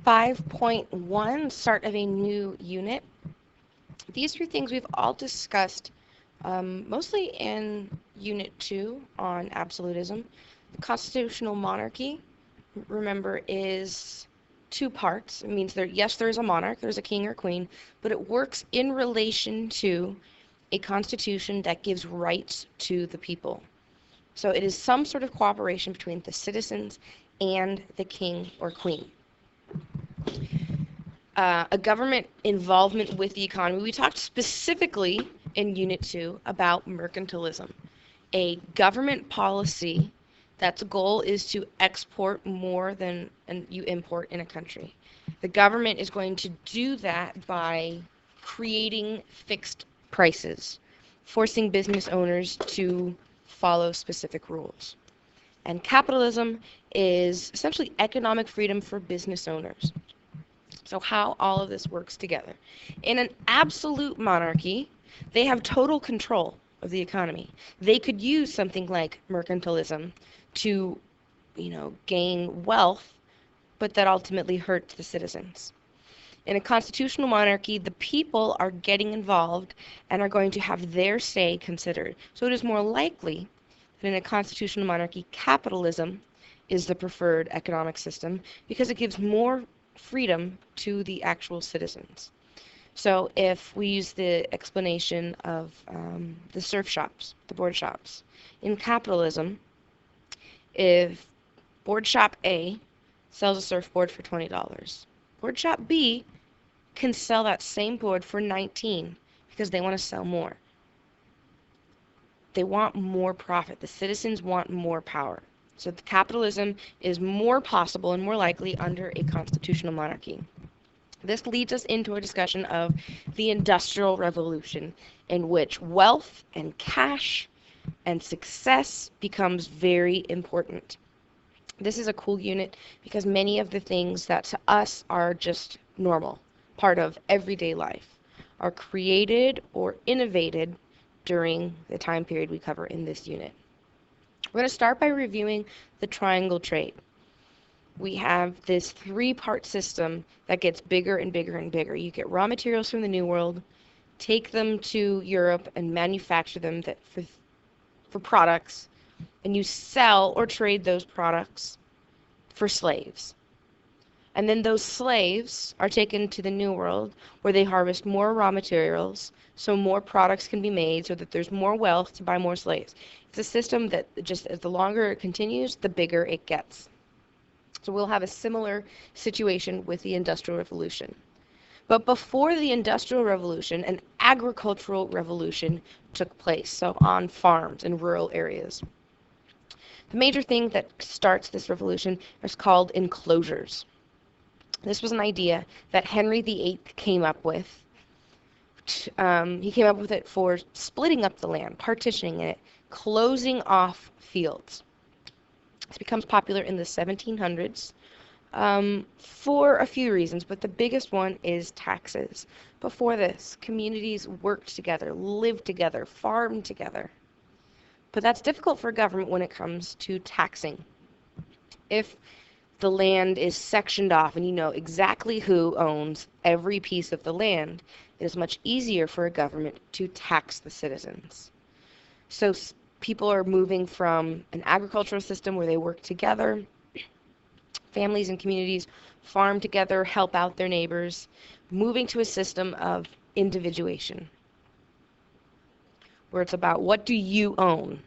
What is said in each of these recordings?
5.1, start of a new unit. These three things we've all discussed mostly in Unit 2 on absolutism. The constitutional monarchy, remember, is two parts. It means yes, there is a monarch, there's a king or queen, but it works in relation to a constitution that gives rights to the people. So it is some sort of cooperation between the citizens and the king or queen. A government involvement with the economy. We talked specifically in Unit 2 about mercantilism, a government policy that's goal is to export more than you import in a country. The government is going to do that by creating fixed prices, forcing business owners to follow specific rules. And capitalism is essentially economic freedom for business owners. So how all of this works together. In an absolute monarchy, they have total control of the economy. They could use something like mercantilism to, gain wealth, but that ultimately hurts the citizens. In a constitutional monarchy, the people are getting involved and are going to have their say considered. So it is more likely that in a constitutional monarchy, capitalism is the preferred economic system because it gives more freedom to the actual citizens. So if we use the explanation of the surf shops, the board shops, in capitalism, if board shop A sells a surfboard for $20, board shop B can sell that same board for $19 because they want to sell more. They want more profit. The citizens want more power. So the capitalism is more possible and more likely under a constitutional monarchy. This leads us into a discussion of the Industrial Revolution, in which wealth and cash and success becomes very important. This is a cool unit because many of the things that to us are just normal, part of everyday life, are created or innovated during the time period we cover in this unit. We're going to start by reviewing the triangle trade. We have this three-part system that gets bigger and bigger and bigger. You get raw materials from the New World, take them to Europe and manufacture them for products, and you sell or trade those products for slaves. And then those slaves are taken to the New World where they harvest more raw materials so more products can be made so that there's more wealth to buy more slaves. It's a system that just as the longer it continues, the bigger it gets. So we'll have a similar situation with the Industrial Revolution. But before the Industrial Revolution, an agricultural revolution took place, so on farms in rural areas. The major thing that starts this revolution is called enclosures. This was an idea that Henry VIII came up with. He came up with it for splitting up the land, partitioning it, closing off fields. This becomes popular in the 1700s for a few reasons, but the biggest one is taxes. Before this, communities worked together, lived together, farmed together. But that's difficult for government when it comes to taxing. If the land is sectioned off and you know exactly who owns every piece of the land, it is much easier for a government to tax the citizens. So people are moving from an agricultural system where they work together, families and communities farm together, help out their neighbors, moving to a system of individuation, where it's about what do you own.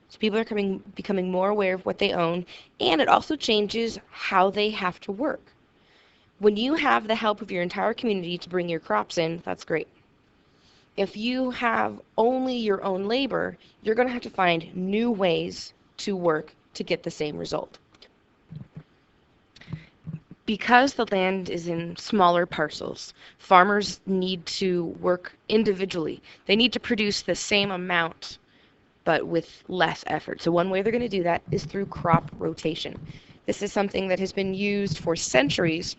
So people are becoming more aware of what they own, and it also changes how they have to work. When you have the help of your entire community to bring your crops in, that's great. If you have only your own labor, you're going to have to find new ways to work to get the same result. Because the land is in smaller parcels, farmers need to work individually. They need to produce the same amount, but with less effort. So one way they're going to do that is through crop rotation. This is something that has been used for centuries,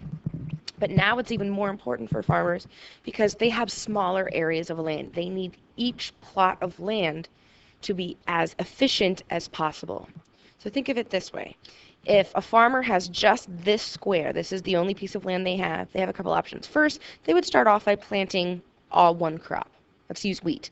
but now it's even more important for farmers because they have smaller areas of land. They need each plot of land to be as efficient as possible. So think of it this way. If a farmer has just this square, this is the only piece of land they have a couple options. First, they would start off by planting all one crop. Let's use wheat.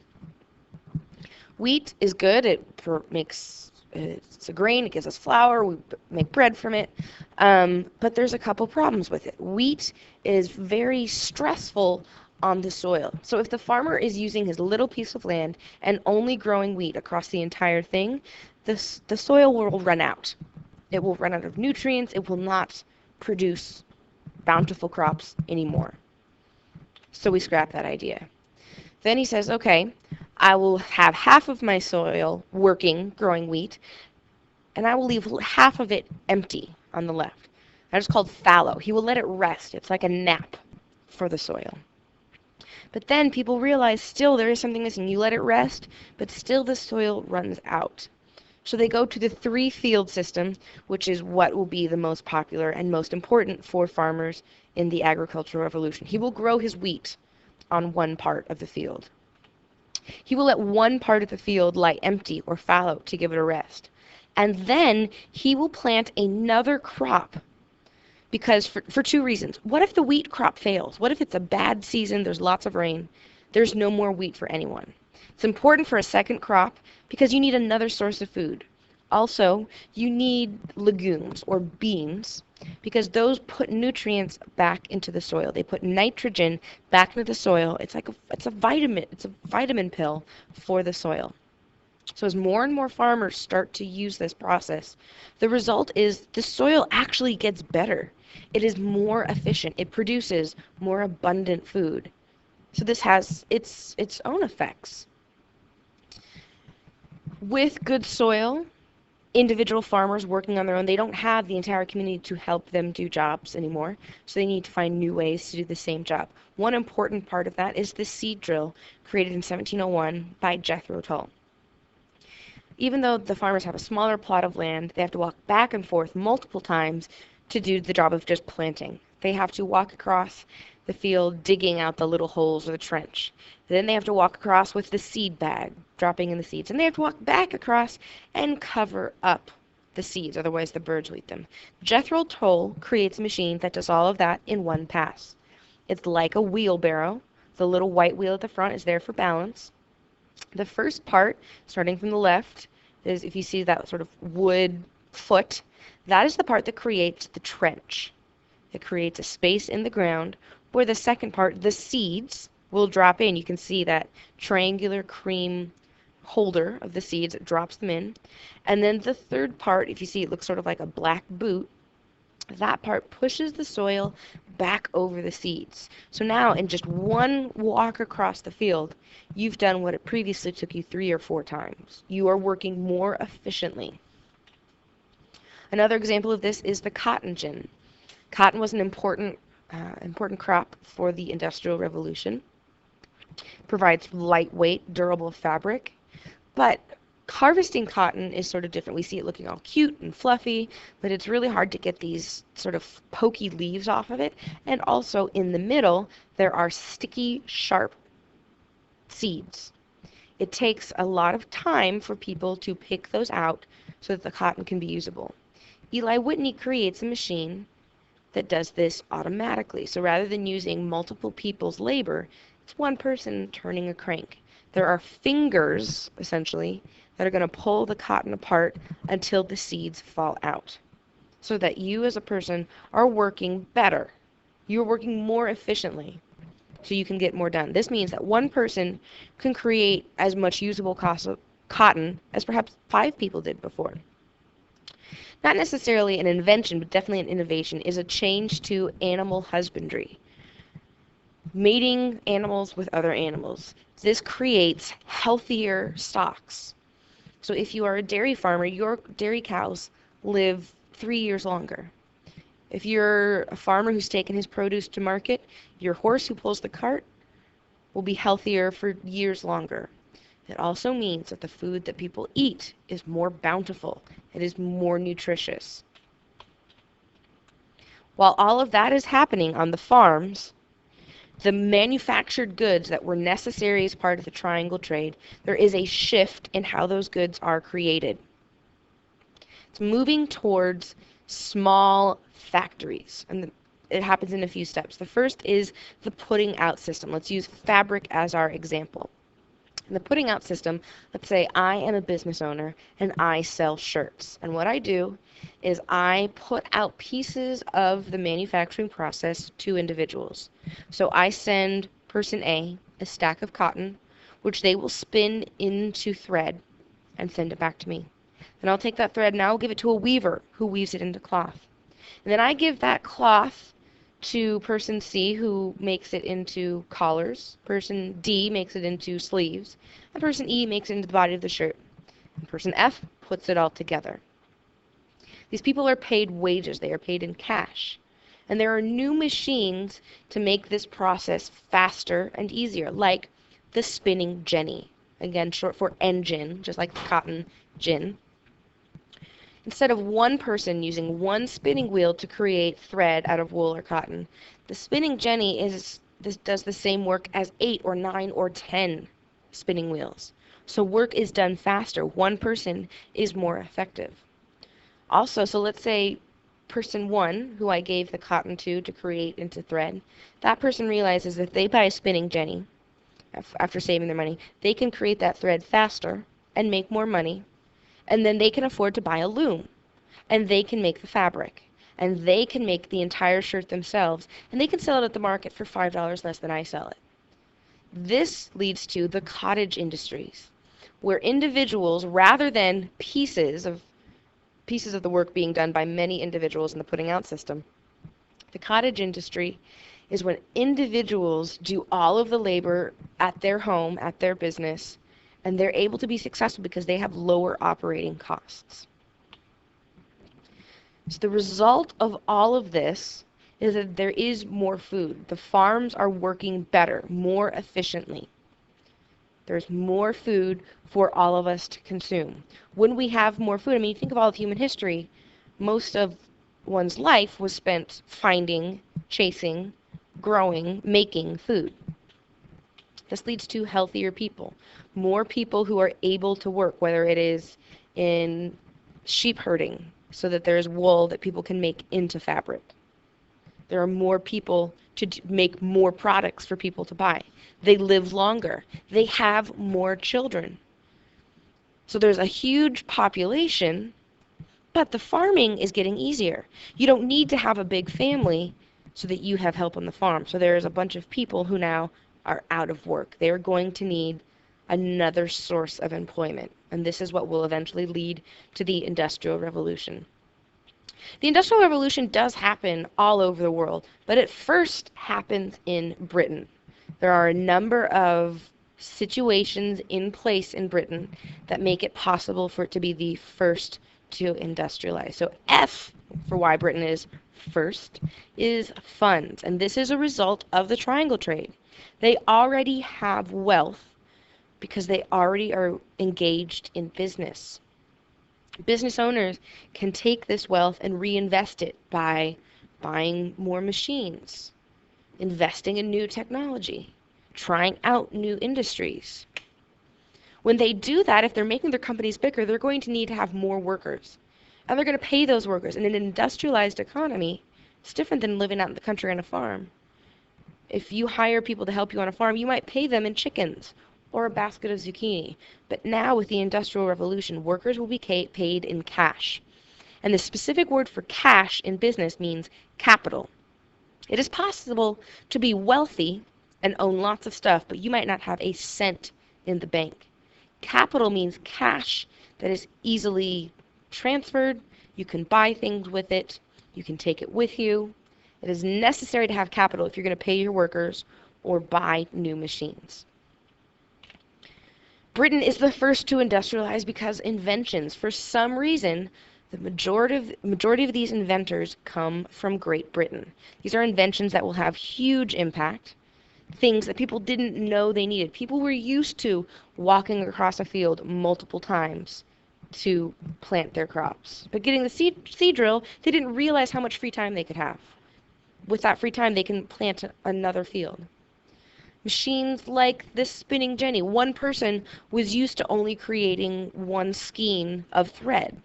Wheat is good. It's a grain. It gives us flour. We make bread from it. But there's a couple problems with it. Wheat is very stressful on the soil. So if the farmer is using his little piece of land and only growing wheat across the entire thing, the soil will run out. It will run out of nutrients. It will not produce bountiful crops anymore. So we scrap that idea. Then he says, okay, I will have half of my soil working, growing wheat, and I will leave half of it empty on the left. That is called fallow. He will let it rest. It's like a nap for the soil. But then people realize still there is something missing. You let it rest, but still the soil runs out. So they go to the 3-field system, which is what will be the most popular and most important for farmers in the agricultural revolution. He will grow his wheat on one part of the field. He will let one part of the field lie empty or fallow to give it a rest. And then he will plant another crop because for 2 reasons. What if the wheat crop fails? What if it's a bad season, there's lots of rain, there's no more wheat for anyone? It's important for a second crop because you need another source of food. Also, you need legumes or beans because those put nutrients back into the soil. They put nitrogen back into the soil. It's a vitamin pill for the soil. So as more and more farmers start to use this process, the result is the soil actually gets better. It is more efficient. It produces more abundant food. So this has its own effects. With good soil, individual farmers working on their own, they don't have the entire community to help them do jobs anymore, so they need to find new ways to do the same job. One important part of that is the seed drill created in 1701 by Jethro Tull. Even though the farmers have a smaller plot of land, they have to walk back and forth multiple times to do the job of just planting. They have to walk across the field digging out the little holes or the trench. Then they have to walk across with the seed bag, dropping in the seeds. And they have to walk back across and cover up the seeds, otherwise the birds will eat them. Jethro Tull creates a machine that does all of that in one pass. It's like a wheelbarrow. The little white wheel at the front is there for balance. The first part, starting from the left, is if you see that sort of wood foot, that is the part that creates the trench. It creates a space in the ground where the second part, the seeds, will drop in. You can see that triangular cream holder of the seeds. It drops them in. And then the third part, if you see it looks sort of like a black boot, that part pushes the soil back over the seeds. So now in just one walk across the field, you've done what it previously took you 3 or 4 times. You are working more efficiently. Another example of this is the cotton gin. Cotton was an important crop for the Industrial Revolution. Provides lightweight, durable fabric, but harvesting cotton is sort of different. We see it looking all cute and fluffy, but it's really hard to get these sort of pokey leaves off of it. And also in the middle, there are sticky, sharp seeds. It takes a lot of time for people to pick those out so that the cotton can be usable. Eli Whitney creates a machine that does this automatically. So rather than using multiple people's labor, it's one person turning a crank. There are fingers, essentially, that are going to pull the cotton apart until the seeds fall out. So that you as a person are working better. You're working more efficiently so you can get more done. This means that one person can create as much usable cotton as perhaps 5 people did before. Not necessarily an invention, but definitely an innovation, is a change to animal husbandry. Mating animals with other animals. This creates healthier stocks. So if you are a dairy farmer, your dairy cows live 3 years longer. If you're a farmer who's taken his produce to market, your horse who pulls the cart will be healthier for years longer. It also means that the food that people eat is more bountiful. It is more nutritious. While all of that is happening on the farms, the manufactured goods that were necessary as part of the triangle trade, there is a shift in how those goods are created. It's moving towards small factories. And it happens in a few steps. The first is the putting out system. Let's use fabric as our example. In the putting out system, let's say I am a business owner and I sell shirts. And what I do is I put out pieces of the manufacturing process to individuals. So I send person A a stack of cotton, which they will spin into thread and send it back to me. Then I'll take that thread and I'll give it to a weaver who weaves it into cloth. And then I give that cloth to person C, who makes it into collars. Person D makes it into sleeves. And person E makes it into the body of the shirt. And person F puts it all together. These people are paid wages. They are paid in cash. And there are new machines to make this process faster and easier, like the spinning jenny. Again, short for engine, just like the cotton gin. Instead of one person using one spinning wheel to create thread out of wool or cotton, the spinning jenny does the same work as 8 or 9 or 10 spinning wheels. So work is done faster. One person is more effective. Also, so let's say person 1, who I gave the cotton to create into thread, that person realizes that if they buy a spinning jenny, after saving their money, they can create that thread faster and make more money. And then they can afford to buy a loom, and they can make the fabric, and they can make the entire shirt themselves, and they can sell it at the market for $5 less than I sell it. This leads to the cottage industries, where individuals, rather than pieces of the work being done by many individuals in the putting out system, the cottage industry is when individuals do all of the labor at their home, at their business, and they're able to be successful because they have lower operating costs. So the result of all of this is that there is more food. The farms are working better, more efficiently. There's more food for all of us to consume. When we have more food, I mean, think of all of human history, most of one's life was spent finding, chasing, growing, making food. This leads to healthier people, more people who are able to work, whether it is in sheep herding, so that there is wool that people can make into fabric. There are more people to make more products for people to buy. They live longer. They have more children. So there's a huge population, but the farming is getting easier. You don't need to have a big family so that you have help on the farm. So there's a bunch of people who now are out of work. They're going to need another source of employment. And this is what will eventually lead to the Industrial Revolution. The Industrial Revolution does happen all over the world, but it first happens in Britain. There are a number of situations in place in Britain that make it possible for it to be the first to industrialize. So F, for why Britain is first, is funds. And this is a result of the triangle trade. They already have wealth because they already are engaged in business. Business owners can take this wealth and reinvest it by buying more machines, investing in new technology, trying out new industries. When they do that, if they're making their companies bigger, they're going to need to have more workers. And they're going to pay those workers. In an industrialized economy, it's different than living out in the country on a farm. If you hire people to help you on a farm, you might pay them in chickens or a basket of zucchini. But now with the Industrial Revolution, workers will be paid in cash. And the specific word for cash in business means capital. It is possible to be wealthy and own lots of stuff, but you might not have a cent in the bank. Capital means cash that is easily transferred. You can buy things with it. You can take it with you. It is necessary to have capital if you're going to pay your workers or buy new machines. Britain is the first to industrialize because inventions, for some reason, the majority of these inventors come from Great Britain. These are inventions that will have huge impact, things that people didn't know they needed. People were used to walking across a field multiple times to plant their crops. But getting the seed drill, they didn't realize how much free time they could have. With that free time, they can plant another field. Machines like this spinning jenny, one person was used to only creating one skein of thread.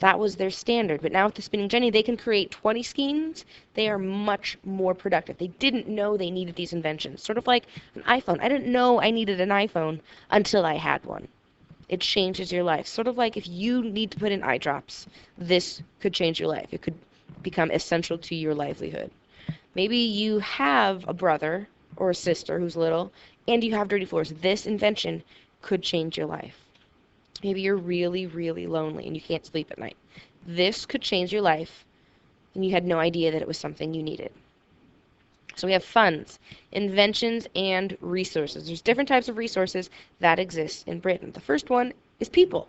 That was their standard. But now with the spinning jenny, they can create 20 skeins. They are much more productive. They didn't know they needed these inventions. Sort of like an iPhone. I didn't know I needed an iPhone until I had one. It changes your life. Sort of like if you need to put in eye drops, this could change your life. It could become essential to your livelihood. Maybe you have a brother or a sister who's little and you have dirty floors. This invention could change your life. Maybe you're really, really lonely and you can't sleep at night. This could change your life and you had no idea that it was something you needed. So we have funds, inventions, and resources. There's different types of resources that exist in Britain. The first one is people.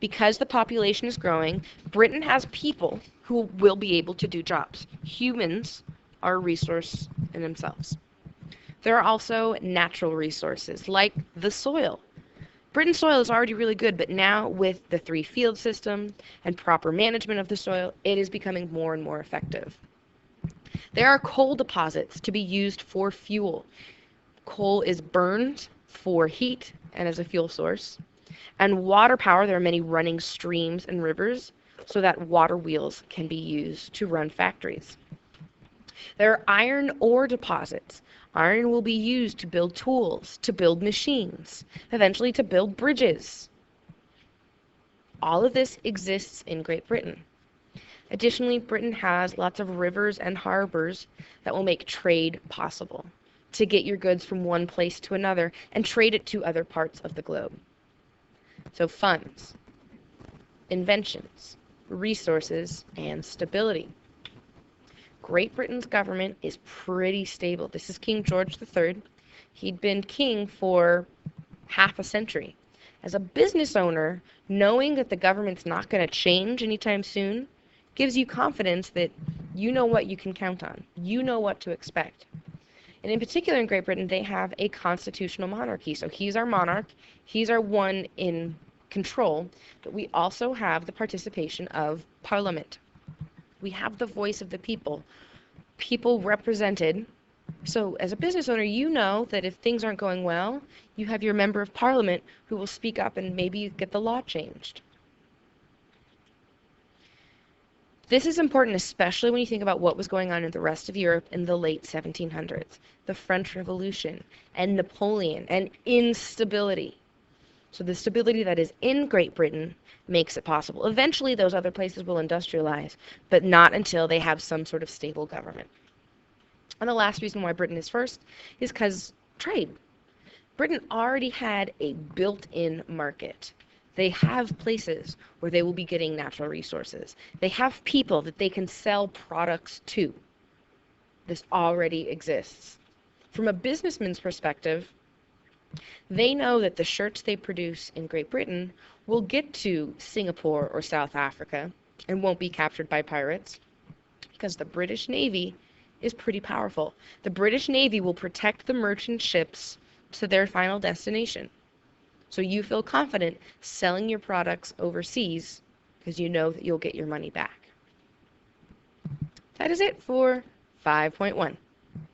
Because the population is growing, Britain has people who will be able to do jobs. Humans are a resource in themselves. There are also natural resources, like the soil. Britain's soil is already really good, but now with the 3-field system and proper management of the soil, it is becoming more and more effective. There are coal deposits to be used for fuel. Coal is burned for heat and as a fuel source. And water power, there are many running streams and rivers, so that water wheels can be used to run factories. There are iron ore deposits. Iron will be used to build tools, to build machines, eventually to build bridges. All of this exists in Great Britain. Additionally, Britain has lots of rivers and harbors that will make trade possible to get your goods from one place to another and trade it to other parts of the globe. So funds, inventions, resources, and stability. Great Britain's government is pretty stable. This is King George III. He'd been king for half a century. As a business owner, knowing that the government's not going to change anytime soon gives you confidence that you know what you can count on. You know what to expect. And in particular in Great Britain, they have a constitutional monarchy. So he's our monarch. He's our one in control. But we also have the participation of Parliament. We have the voice of the people. People represented. So as a business owner, you know that if things aren't going well, you have your member of Parliament who will speak up and maybe get the law changed. This is important, especially when you think about what was going on in the rest of Europe in the late 1700s, the French Revolution, and Napoleon, and instability. So the stability that is in Great Britain makes it possible. Eventually, those other places will industrialize, but not until they have some sort of stable government. And the last reason why Britain is first is because trade. Britain already had a built-in market. They have places where they will be getting natural resources. They have people that they can sell products to. This already exists. From a businessman's perspective, they know that the shirts they produce in Great Britain will get to Singapore or South Africa and won't be captured by pirates because the British Navy is pretty powerful. The British Navy will protect the merchant ships to their final destination. So you feel confident selling your products overseas because you know that you'll get your money back. That is it for 5.1.